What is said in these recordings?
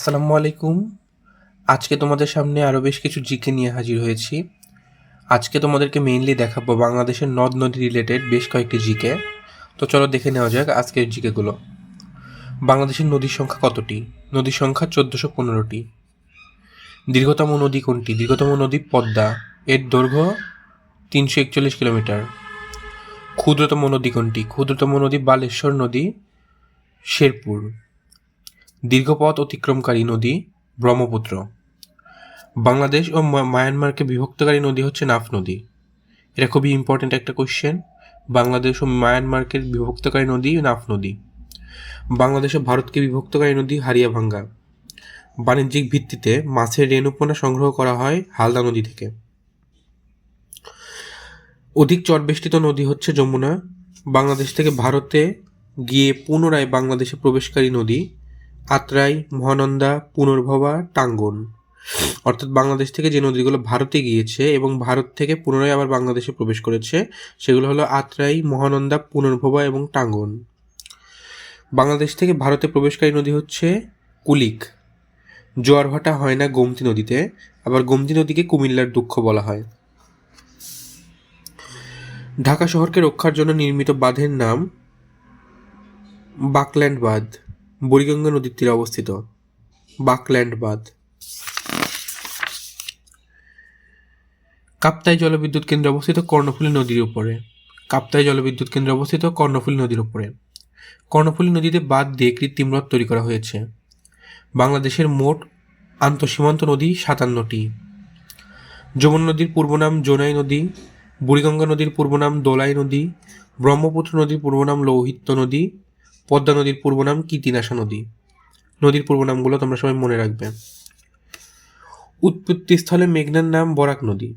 আসসালামু আলাইকুম। আজকে তোমাদের সামনে আরও বেশ কিছু জিকে নিয়ে হাজির হয়েছি। আজকে তোমাদেরকে মেইনলি দেখাবো বাংলাদেশের নদ নদী রিলেটেড বেশ কয়েকটি জিকে। তো চলো দেখে নেওয়া যাক আজকের জিকেগুলো। বাংলাদেশের নদীর সংখ্যা কতটি? নদীর সংখ্যা 1415টি। দীর্ঘতম নদী কোনটি? দীর্ঘতম নদী পদ্মা, এর দৈর্ঘ্য 341 কিলোমিটার। ক্ষুদ্রতম নদী কোনটি? ক্ষুদ্রতম নদী বালেশ্বর নদী, শেরপুর। দীর্ঘপথ অতিক্রমকারী নদী ব্রহ্মপুত্র। বাংলাদেশ ও মায়ানমারকে বিভক্তকারী নদী হচ্ছে নাফ নদী। এটা খুবই ইম্পর্টেন্ট একটা কোয়েশ্চেন। বাংলাদেশ ও মায়ানমারকে বিভক্তকারী নদী নাফ নদী। বাংলাদেশ ও ভারতকে বিভক্তকারী নদী হারিয়াভাঙ্গা। বাণিজ্যিক ভিত্তিতে মাছের রেণুপোনা সংগ্রহ করা হয় হালদা নদী থেকে। অধিক চরবেষ্টিত নদী হচ্ছে যমুনা। বাংলাদেশ থেকে ভারতে গিয়ে পুনরায় বাংলাদেশে প্রবেশকারী নদী আত্রাই, মহানন্দা, পুনর্ভবা, টাঙ্গন। অর্থাৎ বাংলাদেশ থেকে যে নদীগুলো ভারতে গিয়েছে এবং ভারত থেকে পুনরায় আবার বাংলাদেশে প্রবেশ করেছে সেগুলো হলো আত্রাই, মহানন্দা, পুনর্ভবা এবং টাঙ্গন। বাংলাদেশ থেকে ভারতে প্রবেশকারী নদী হচ্ছে কুলিক। জোয়ার ভাটা হয় না গোমতী নদীতে, আবার গোমতী নদীকে কুমিল্লার দুঃখ বলা হয়। ঢাকা শহরকে রক্ষার জন্য নির্মিত বাঁধের নাম বাকল্যান্ড বাঁধ। বুড়িগঙ্গা নদীর তীরে অবস্থিত বাকল্যান্ড বাঁধ। কাপ্তাই জলবিদ্যুৎ কেন্দ্র অবস্থিত কর্ণফুলী নদীর উপরে। কাপ্তাই জলবিদ্যুৎ কেন্দ্র অবস্থিত কর্ণফুলী নদীর উপরে। কর্ণফুলী নদীতে বাঁধ দিয়ে কৃত্রিম হ্রদ তৈরি করা হয়েছে। বাংলাদেশের মোট আন্তঃসীমান্ত নদী 57টি। যমুনা নদীর পূর্ব নাম জোনাই নদী। বুড়িগঙ্গা নদীর পূর্ব নাম দোলাই নদী। ব্রহ্মপুত্র নদীর পূর্ব নাম লৌহিত্য নদী। পদ্মা নদীর পূর্ব নাম কীর্তিনাশা নদী। নদীর পূর্ব নামগুলো তোমরা সবাই মনে রাখবে। উৎপত্তিস্থলে মেঘনার নাম বরাক নদী।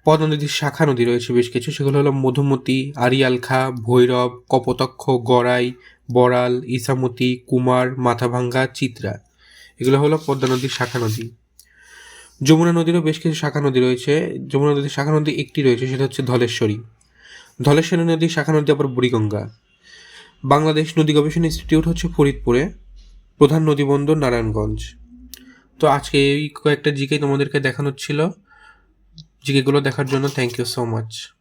পদ্মা নদীর শাখা নদী রয়েছে বেশ কিছু, সেগুলো হলো মধুমতি, আরিয়ালখা, ভৈরব, কপোতক্ষ, গড়াই, বড়াল, ইসামতি, কুমার, মাথাভাঙ্গা, চিত্রা। এগুলো হলো পদ্মা নদীর শাখা নদী। যমুনা নদীরও বেশ কিছু শাখা নদী রয়েছে। যমুনা নদীর শাখা নদী একটি রয়েছে, সেটা হচ্ছে ধলেশ্বরী। ধলেশ্বরী নদীর শাখা নদী আবার বুড়িগঙ্গা। বাংলাদেশ নদী গবেষণা ইনস্টিটিউট হচ্ছে ফরিদপুরে। প্রধান নদীবন্দর নারায়ণগঞ্জ। তো আজকে এই কয়েকটা জিকে তোমাদেরকে দেখানোর ছিল। জিকেগুলো দেখার জন্য থ্যাংক ইউ সো মাচ।